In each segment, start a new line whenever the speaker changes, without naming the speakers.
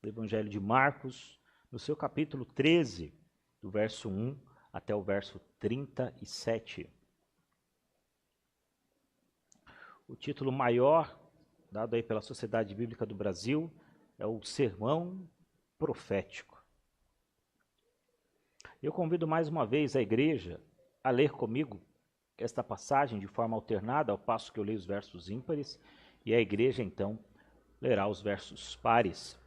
do Evangelho de Marcos, no seu capítulo 13, do verso 1 até o verso 37. O título maior, dado aí pela Sociedade Bíblica do Brasil, é o Sermão Profético. Eu convido mais uma vez a igreja a ler comigo esta passagem de forma alternada, ao passo que eu leio os versos ímpares, e a igreja, então, lerá os versos pares.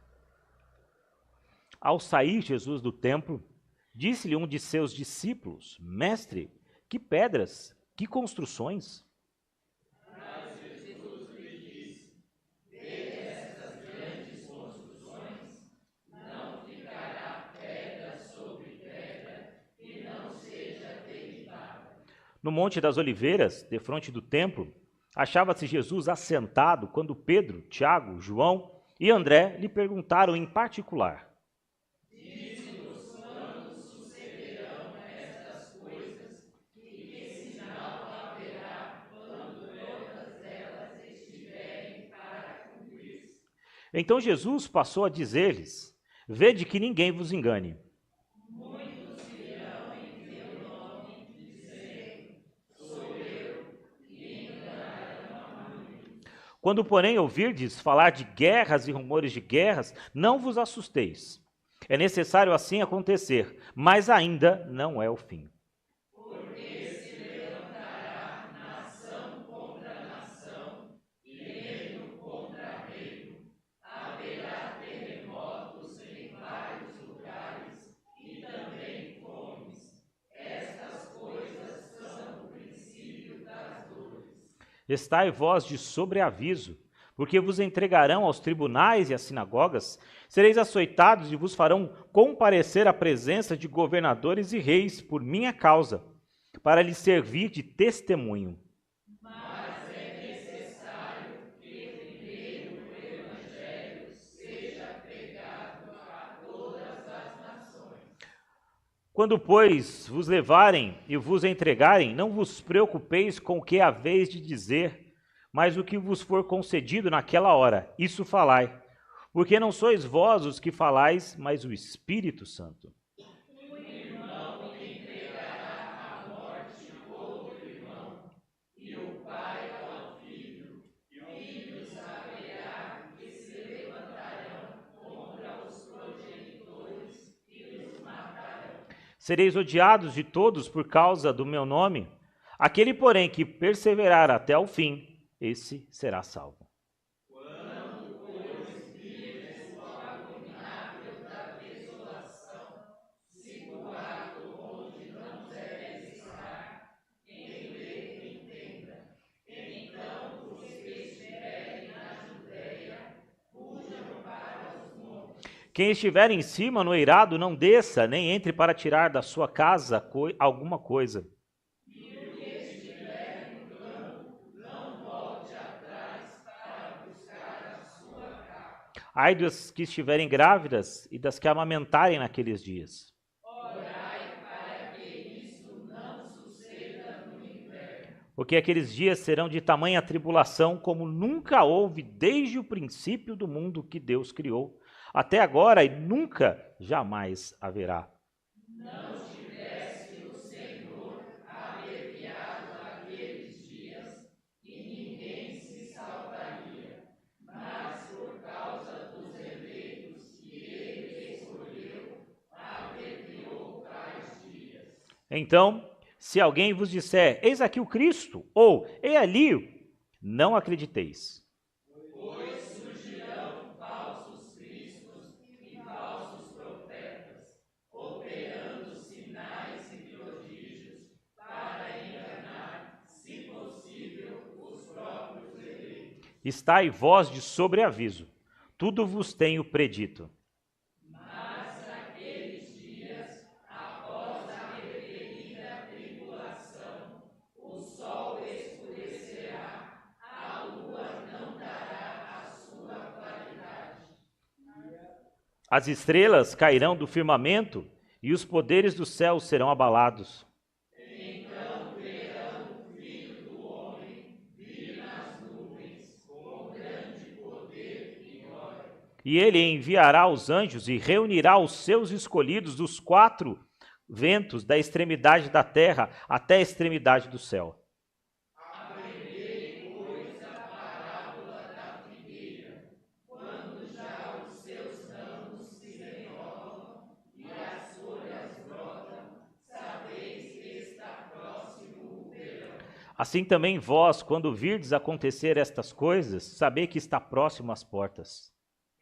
Ao sair Jesus do templo, disse-lhe um de seus discípulos: Mestre, que pedras, que construções?
Mas Jesus lhe disse: Vede estas grandes construções, não ficará pedra sobre pedra que não seja derribada.
No Monte das Oliveiras, defronte do templo, achava-se Jesus assentado quando Pedro, Tiago, João e André lhe perguntaram em particular:
Dize-nos quando sucederão estas coisas e que sinal haverá quando todas elas estiverem para cumprir-se.
Então Jesus passou a dizer-lhes: Vede que ninguém vos engane.
Muitos virão em teu nome, dizendo: Sou eu, e enganarão a muitos.
Quando, porém, ouvirdes falar de guerras e rumores de guerras, não vos assusteis. É necessário assim acontecer, mas ainda não é o fim.
Porque se levantará nação contra nação e reino contra reino. Haverá terremotos em vários lugares e também fomes. Estas coisas são o princípio das dores.
Estai vós de sobreaviso, porque vos entregarão aos tribunais e às sinagogas, sereis açoitados e vos farão comparecer à presença de governadores e reis por minha causa, para lhes servir de testemunho.
Mas é necessário que primeiro o Evangelho seja pregado a todas as nações.
Quando, pois, vos levarem e vos entregarem, não vos preocupeis com o que haveis de dizer, mas o que vos for concedido naquela hora, isso falai. Porque não sois vós os que falais, mas o Espírito Santo.
Um irmão entregará à morte outro irmão, e o pai ao filho. Filhos haverá que se levantarão contra os progenitores e os matarão.
Sereis odiados de todos por causa do meu nome. Aquele, porém, que perseverar até o fim, esse será salvo.
Quando, pois, virdes o abominável da desolação, situado onde não deves estar, quem lê entenda. Então os que estiverem na Judéia, fujam para os montes.
Quem estiver em cima no eirado, não desça, nem entre para tirar da sua casa alguma coisa.
E o que estiver no campo, não volte atrás para buscar a sua capa.
Ai das que estiverem grávidas e das que amamentarem naqueles dias.
Orai para que isso não suceda no inverno.
Porque aqueles dias serão de tamanha tribulação como nunca houve desde o princípio do mundo que Deus criou, até agora e nunca jamais haverá.
Não tivesse o Senhor abreviado aqueles dias, e ninguém se salvaria. Mas por causa dos eleitos que ele escolheu, abreviou tais dias.
Então, se alguém vos disser, eis aqui o Cristo, ou ei ali, não acrediteis.
Pois surgirão falsos cristos e falsos profetas, operando sinais e prodígios para enganar, se possível, os próprios eleitos.
Estai vós de sobreaviso, tudo vos tenho predito.
Mas naqueles dias, após a referida tribulação, o sol escurecerá, a lua não dará a sua claridade.
As estrelas cairão do firmamento e os poderes do céu serão abalados.
Então verão o Filho do Homem vir nas nuvens com grande poder e glória.
E ele enviará os anjos e reunirá os seus escolhidos dos quatro ventos, da extremidade da terra até a extremidade do céu.
Aprendei, pois, a parábola da figueira. Quando já os seus ramos se renovam e as folhas brotam, sabeis que está próximo o verão.
Assim também vós, quando virdes acontecer estas coisas, sabei que está próximo às portas.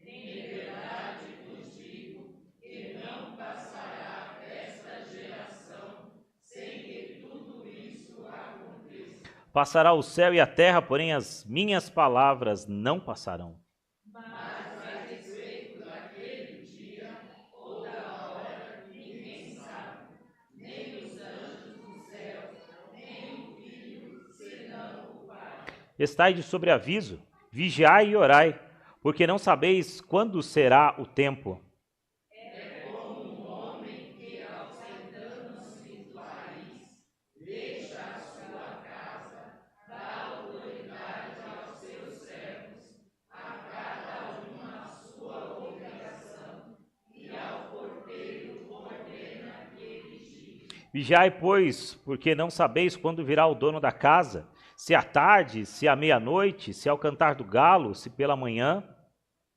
Em verdade vos digo que não passará esta geração sem que tudo isso aconteça.
Passará o céu e a terra, porém as minhas palavras não passarão.
Mas a respeito daquele dia ou da hora, ninguém sabe, nem os anjos do céu, nem o Filho, senão o Pai.
Estai de sobreaviso, vigiai e orai, porque não sabeis quando será o tempo.
É como um homem que, ausentando-se do país, deixa a sua casa, dá autoridade aos seus servos, a cada um a sua obrigação, e ao porteiro ordena que vigie.
Vigiai, pois, porque não sabeis quando virá o dono da casa, se à tarde, se à meia-noite, se ao cantar do galo, se pela manhã.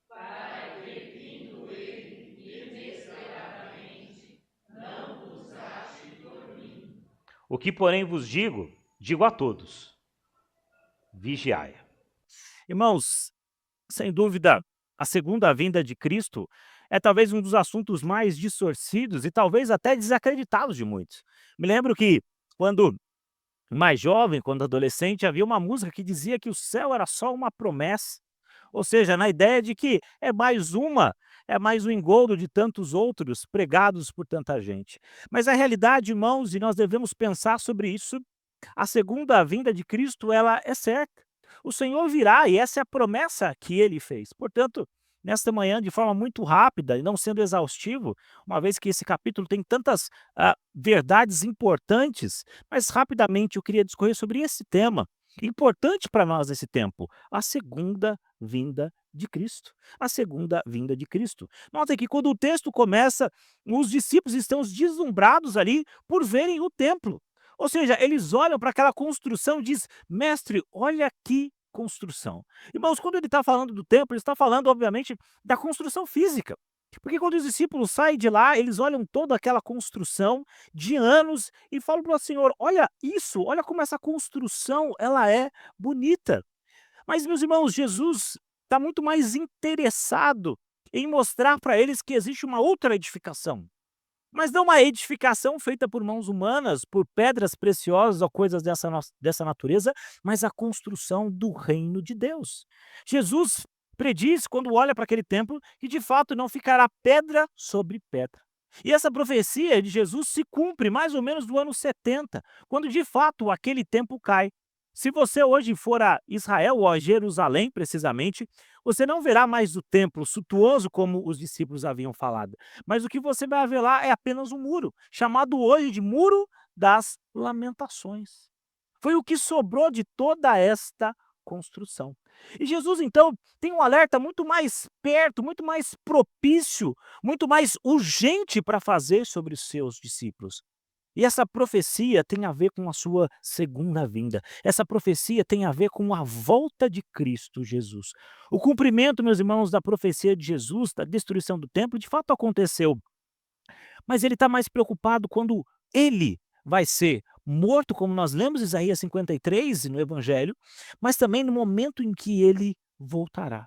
Para que, vindo ele inesperadamente, não vos ache dormindo.
O que, porém, vos digo, digo a todos: vigiai.
Irmãos, sem dúvida, a segunda vinda de Cristo é talvez um dos assuntos mais distorcidos e talvez até desacreditados de muitos. Me lembro que, quando mais jovem, quando adolescente, havia uma música que dizia que o céu era só uma promessa. Ou seja, na ideia de que é mais um engodo de tantos outros pregados por tanta gente. Mas a realidade, irmãos, e nós devemos pensar sobre isso, a segunda vinda de Cristo, ela é certa. O Senhor virá e essa é a promessa que ele fez. Portanto, nesta manhã, de forma muito rápida e não sendo exaustivo, uma vez que esse capítulo tem tantas verdades importantes, mas rapidamente eu queria discorrer sobre esse tema, importante para nós nesse tempo, a segunda vinda de Cristo. A segunda vinda de Cristo. Nota que quando o texto começa, os discípulos estão deslumbrados ali por verem o templo. Ou seja, eles olham para aquela construção e dizem: mestre, olha que construção. Irmãos, quando ele está falando do templo, ele está falando, obviamente, da construção física. Porque quando os discípulos saem de lá, eles olham toda aquela construção de anos e falam para o Senhor: olha isso, olha como essa construção ela é bonita. Mas, meus irmãos, Jesus está muito mais interessado em mostrar para eles que existe uma outra edificação. Mas não uma edificação feita por mãos humanas, por pedras preciosas ou coisas dessa natureza, mas a construção do reino de Deus. Jesus prediz, quando olha para aquele templo, que de fato não ficará pedra sobre pedra. E essa profecia de Jesus se cumpre mais ou menos no ano 70, quando de fato aquele templo cai. Se você hoje for a Israel ou a Jerusalém, precisamente, você não verá mais o templo suntuoso como os discípulos haviam falado. Mas o que você vai ver lá é apenas um muro, chamado hoje de Muro das Lamentações. Foi o que sobrou de toda esta construção. E Jesus, então, tem um alerta muito mais perto, muito mais propício, muito mais urgente para fazer sobre os seus discípulos. E essa profecia tem a ver com a sua segunda vinda. Essa profecia tem a ver com a volta de Cristo Jesus. O cumprimento, meus irmãos, da profecia de Jesus, da destruição do templo, de fato aconteceu. Mas ele está mais preocupado quando ele vai ser morto, como nós lemos em Isaías 53 no Evangelho, mas também no momento em que ele voltará.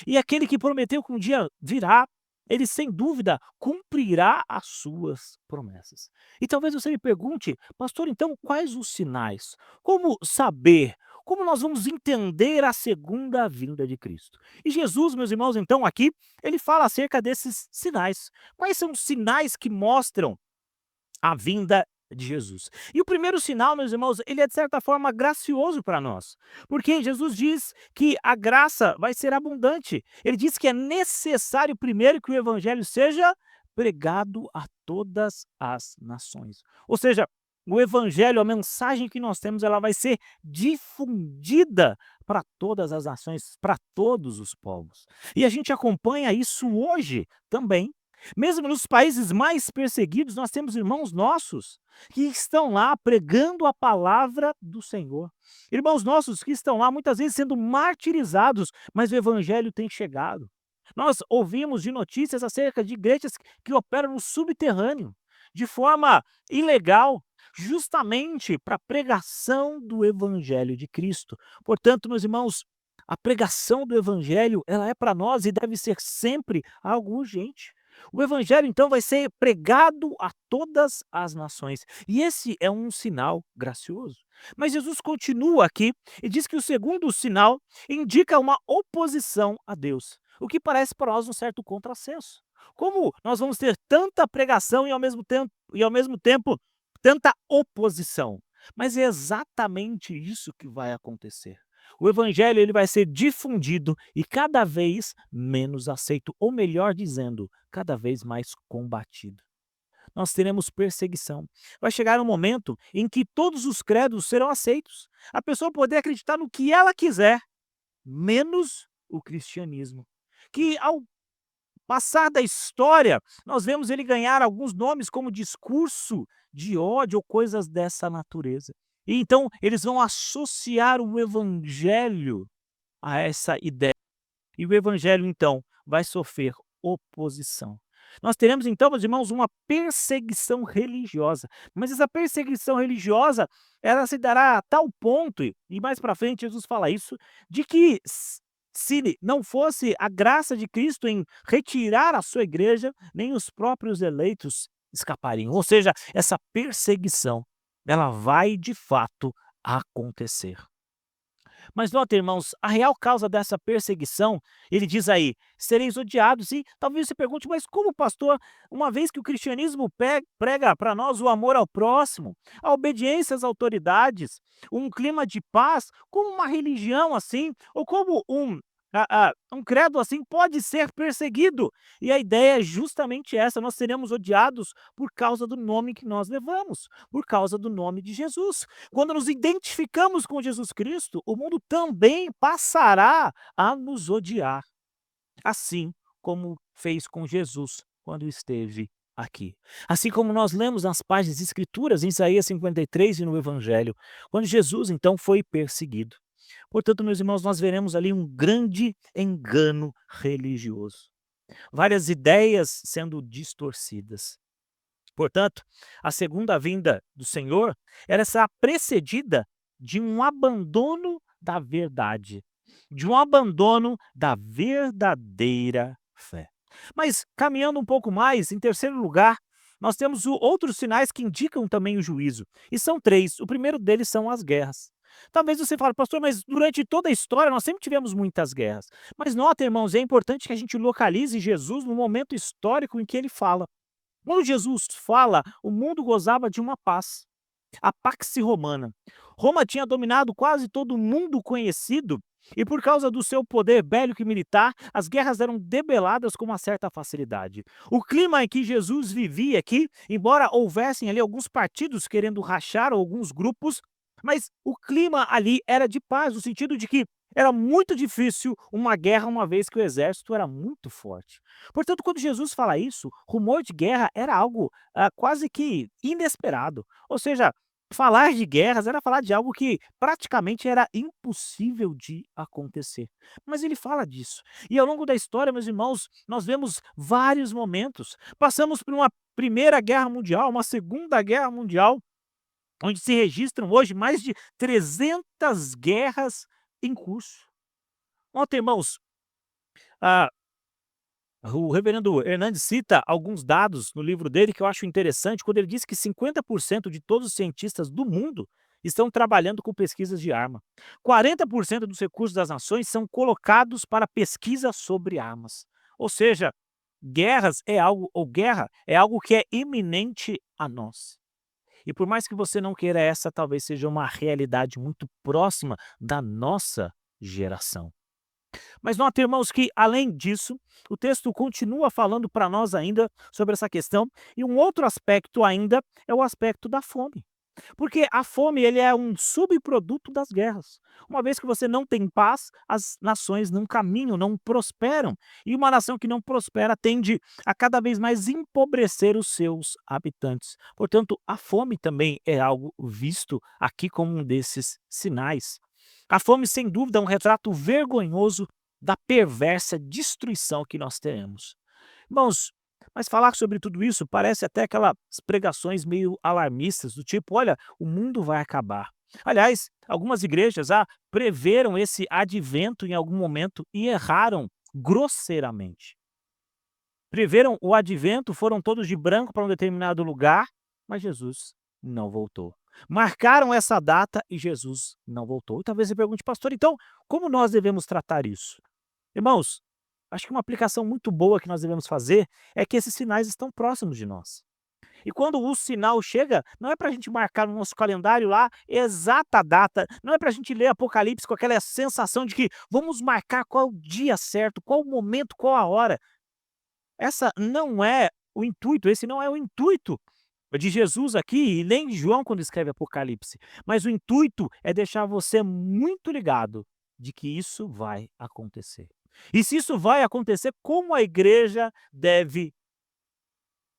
E aquele que prometeu que um dia virá, ele sem dúvida cumprirá as suas promessas. E talvez você me pergunte: pastor, então quais os sinais? Como saber? Como nós vamos entender a segunda vinda de Cristo? E Jesus, meus irmãos, então aqui, ele fala acerca desses sinais. Quais são os sinais que mostram a vinda de Jesus? E o primeiro sinal, meus irmãos, ele é de certa forma gracioso para nós, porque Jesus diz que a graça vai ser abundante. Ele diz que é necessário primeiro que o evangelho seja pregado a todas as nações. Ou seja, o evangelho, a mensagem que nós temos, ela vai ser difundida para todas as nações, para todos os povos. E a gente acompanha isso hoje também. Mesmo nos países mais perseguidos, nós temos irmãos nossos que estão lá pregando a palavra do Senhor. Irmãos nossos que estão lá muitas vezes sendo martirizados, mas o evangelho tem chegado. Nós ouvimos de notícias acerca de igrejas que operam no subterrâneo, de forma ilegal, justamente para a pregação do evangelho de Cristo. Portanto, meus irmãos, a pregação do evangelho, ela é para nós e deve ser sempre algo urgente. O evangelho, então, vai ser pregado a todas as nações. E esse é um sinal gracioso. Mas Jesus continua aqui e diz que o segundo sinal indica uma oposição a Deus, o que parece para nós um certo contrassenso. Como nós vamos ter tanta pregação e ao mesmo tempo tanta oposição? Mas é exatamente isso que vai acontecer. O evangelho ele vai ser difundido e cada vez menos aceito, ou melhor dizendo, cada vez mais combatido. Nós teremos perseguição. Vai chegar um momento em que todos os credos serão aceitos. A pessoa poder acreditar no que ela quiser, menos o cristianismo. Que ao passar da história, nós vemos ele ganhar alguns nomes como discurso de ódio ou coisas dessa natureza. E então eles vão associar o evangelho a essa ideia. E o evangelho, então, vai sofrer oposição. Nós teremos, então, meus irmãos, uma perseguição religiosa. Mas essa perseguição religiosa, ela se dará a tal ponto, e mais para frente Jesus fala isso, de que se não fosse a graça de Cristo em retirar a sua igreja, nem os próprios eleitos escapariam. Ou seja, essa perseguição, ela vai de fato acontecer. Mas nota, irmãos, a real causa dessa perseguição, ele diz aí, sereis odiados. E talvez você pergunte, mas como, pastor, uma vez que o cristianismo prega para nós o amor ao próximo, a obediência às autoridades, um clima de paz, como uma religião assim, ou como um credo assim pode ser perseguido? E a ideia é justamente essa, nós seremos odiados por causa do nome que nós levamos, por causa do nome de Jesus. Quando nos identificamos com Jesus Cristo, o mundo também passará a nos odiar, assim como fez com Jesus quando esteve aqui. Assim como nós lemos nas páginas de Escrituras, em Isaías 53 e no Evangelho, quando Jesus então foi perseguido. Portanto, meus irmãos, nós veremos ali um grande engano religioso. Várias ideias sendo distorcidas. Portanto, a segunda vinda do Senhor, ela será precedida de um abandono da verdade, de um abandono da verdadeira fé. Mas, caminhando um pouco mais, em terceiro lugar, nós temos outros sinais que indicam também o juízo. E são três. O primeiro deles são as guerras. Talvez você fale, pastor, mas durante toda a história nós sempre tivemos muitas guerras. Mas nota, irmãos, é importante que a gente localize Jesus no momento histórico em que ele fala. Quando Jesus fala, o mundo gozava de uma paz, a Pax Romana. Roma tinha dominado quase todo o mundo conhecido e por causa do seu poder bélico e militar, as guerras eram debeladas com uma certa facilidade. O clima em que Jesus vivia aqui, embora houvessem ali alguns partidos querendo rachar alguns grupos, mas o clima ali era de paz, no sentido de que era muito difícil uma guerra, uma vez que o exército era muito forte. Portanto, quando Jesus fala isso, rumor de guerra era algo quase que inesperado. Ou seja, falar de guerras era falar de algo que praticamente era impossível de acontecer. Mas ele fala disso. E ao longo da história, meus irmãos, nós vemos vários momentos. Passamos por uma Primeira Guerra Mundial, uma Segunda Guerra Mundial, onde se registram hoje mais de 300 guerras em curso. Ontem, irmãos, ah, o reverendo Hernandes cita alguns dados no livro dele que eu acho interessante, quando ele diz que 50% de todos os cientistas do mundo estão trabalhando com pesquisas de arma. 40% dos recursos das nações são colocados para pesquisa sobre armas. Ou seja, guerra é algo que é iminente a nós. E por mais que você não queira, essa talvez seja uma realidade muito próxima da nossa geração. Mas nota, irmãos, que além disso, o texto continua falando para nós ainda sobre essa questão, e um outro aspecto ainda é o aspecto da fome. Porque a fome ele é um subproduto das guerras. Uma vez que você não tem paz, as nações não caminham, não prosperam. E uma nação que não prospera tende a cada vez mais empobrecer os seus habitantes. Portanto, a fome também é algo visto aqui como um desses sinais. A fome, sem dúvida, é um retrato vergonhoso da perversa destruição que nós teremos. Irmãos, mas falar sobre tudo isso parece até aquelas pregações meio alarmistas, do tipo: olha, o mundo vai acabar. Aliás, algumas igrejas preveram esse advento em algum momento e erraram grosseiramente. Preveram o advento, foram todos de branco para um determinado lugar, mas Jesus não voltou. Marcaram essa data e Jesus não voltou. E talvez você pergunte, pastor, então como nós devemos tratar isso? Irmãos, acho que uma aplicação muito boa que nós devemos fazer é que esses sinais estão próximos de nós. E quando o sinal chega, não é para a gente marcar no nosso calendário lá exata data, não é para a gente ler Apocalipse com aquela sensação de que vamos marcar qual o dia certo, qual o momento, qual a hora. Essa não é o intuito, esse não é o intuito de Jesus aqui e nem de João quando escreve Apocalipse. Mas o intuito é deixar você muito ligado de que isso vai acontecer. E se isso vai acontecer, como a igreja deve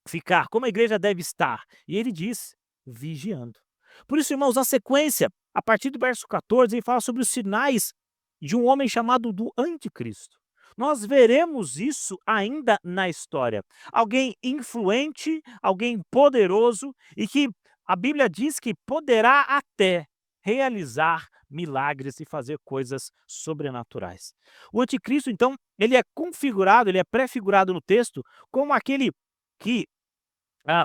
ficar, como a igreja deve estar? E ele diz: vigiando. Por isso, irmãos, a sequência, a partir do verso 14, ele fala sobre os sinais de um homem chamado do Anticristo. Nós veremos isso ainda na história. Alguém influente, alguém poderoso e que a Bíblia diz que poderá até realizar milagres e fazer coisas sobrenaturais. O anticristo, então, ele é configurado, ele é prefigurado no texto como aquele que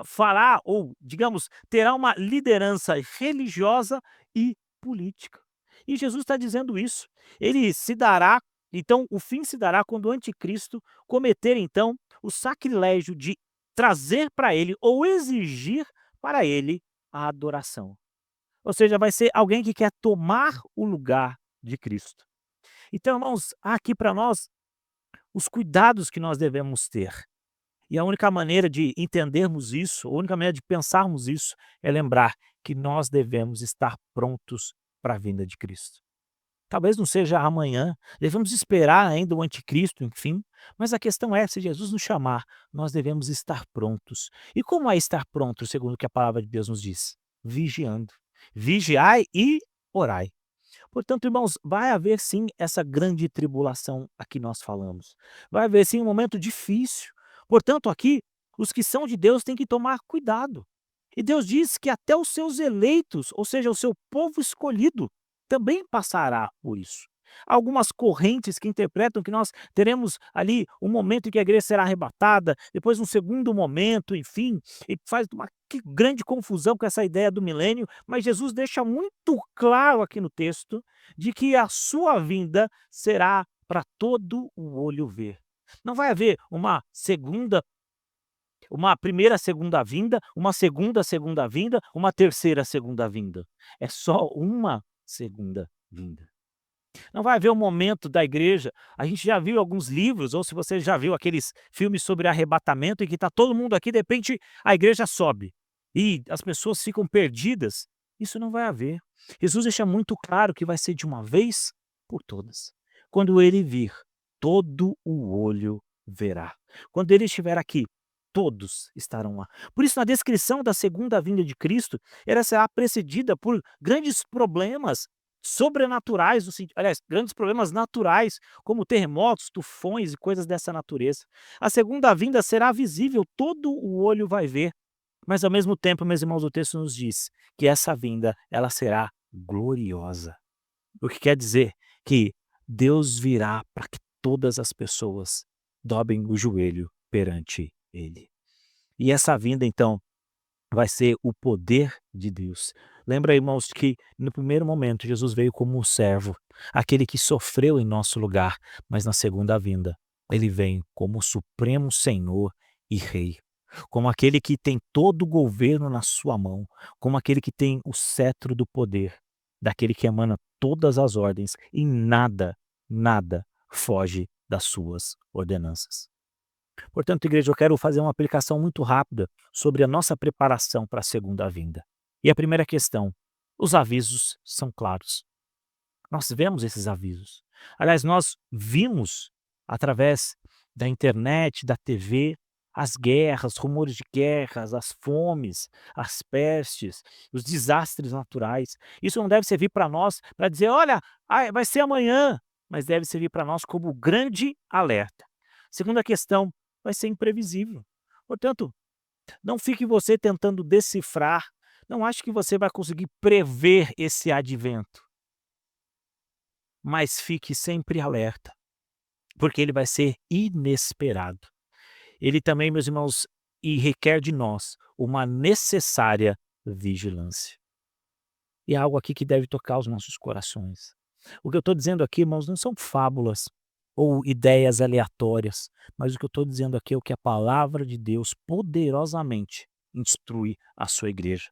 fará ou, digamos, terá uma liderança religiosa e política. E Jesus está dizendo isso. Ele se dará, então, o fim se dará quando o anticristo cometer, então, o sacrilégio de trazer para ele ou exigir para ele a adoração. Ou seja, vai ser alguém que quer tomar o lugar de Cristo. Então, irmãos, há aqui para nós os cuidados que nós devemos ter. E a única maneira de entendermos isso, a única maneira de pensarmos isso, é lembrar que nós devemos estar prontos para a vinda de Cristo. Talvez não seja amanhã, devemos esperar ainda o anticristo, enfim, mas a questão é, se Jesus nos chamar, nós devemos estar prontos. E como é estar pronto, segundo o que a palavra de Deus nos diz? Vigiando. Vigiai e orai. Portanto, irmãos, vai haver sim essa grande tribulação a que nós falamos. Vai haver sim um momento difícil. Portanto, aqui, os que são de Deus têm que tomar cuidado. E Deus diz que até os seus eleitos, ou seja, o seu povo escolhido, também passará por isso. Há algumas correntes que interpretam que nós teremos ali um momento em que a igreja será arrebatada, depois um segundo momento, enfim, e faz uma grande confusão com essa ideia do milênio, mas Jesus deixa muito claro aqui no texto de que a sua vinda será para todo o olho ver. Não vai haver uma primeira segunda vinda, uma segunda vinda, uma terceira segunda vinda. É só uma segunda vinda. Não vai haver um momento da igreja, a gente já viu alguns livros, ou se você já viu aqueles filmes sobre arrebatamento, em que está todo mundo aqui, de repente a igreja sobe e as pessoas ficam perdidas. Isso não vai haver. Jesus deixa muito claro que vai ser de uma vez por todas. Quando ele vir, todo o olho verá. Quando ele estiver aqui, todos estarão lá. Por isso, na descrição da segunda vinda de Cristo, ela será precedida por grandes problemas sobrenaturais, aliás, grandes problemas naturais, como terremotos, tufões e coisas dessa natureza. A segunda vinda será visível, todo o olho vai ver, mas ao mesmo tempo, meus irmãos, o texto nos diz que essa vinda, ela será gloriosa. O que quer dizer que Deus virá para que todas as pessoas dobrem o joelho perante ele. E essa vinda, então, vai ser o poder de Deus. Lembra, irmãos, que no primeiro momento Jesus veio como um servo, aquele que sofreu em nosso lugar, mas na segunda vinda ele vem como o supremo Senhor e Rei, como aquele que tem todo o governo na sua mão, como aquele que tem o cetro do poder, daquele que emana todas as ordens e nada foge das suas ordenanças. Portanto, igreja, eu quero fazer uma aplicação muito rápida sobre a nossa preparação para a segunda vinda. E a primeira questão: os avisos são claros. Nós vemos esses avisos. Aliás, nós vimos através da internet, da TV, as guerras, rumores de guerras, as fomes, as pestes, os desastres naturais. Isso não deve servir para nós para dizer: olha, vai ser amanhã, mas deve servir para nós como grande alerta. Segunda questão: vai ser imprevisível. Portanto, não fique você tentando decifrar, não ache que você vai conseguir prever esse advento, mas fique sempre alerta, porque ele vai ser inesperado. Ele também, meus irmãos, e requer de nós uma necessária vigilância. E é algo aqui que deve tocar os nossos corações. O que eu estou dizendo aqui, irmãos, não são fábulas ou ideias aleatórias, mas o que eu estou dizendo aqui é o que a palavra de Deus poderosamente instrui a sua igreja.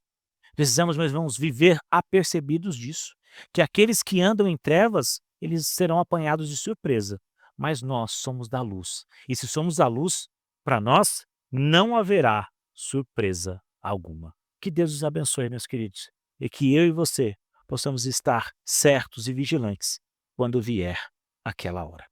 Precisamos, meus irmãos, viver apercebidos disso, que aqueles que andam em trevas, eles serão apanhados de surpresa, mas nós somos da luz. E se somos da luz, para nós não haverá surpresa alguma. Que Deus os abençoe, meus queridos, e que eu e você possamos estar certos e vigilantes quando vier aquela hora.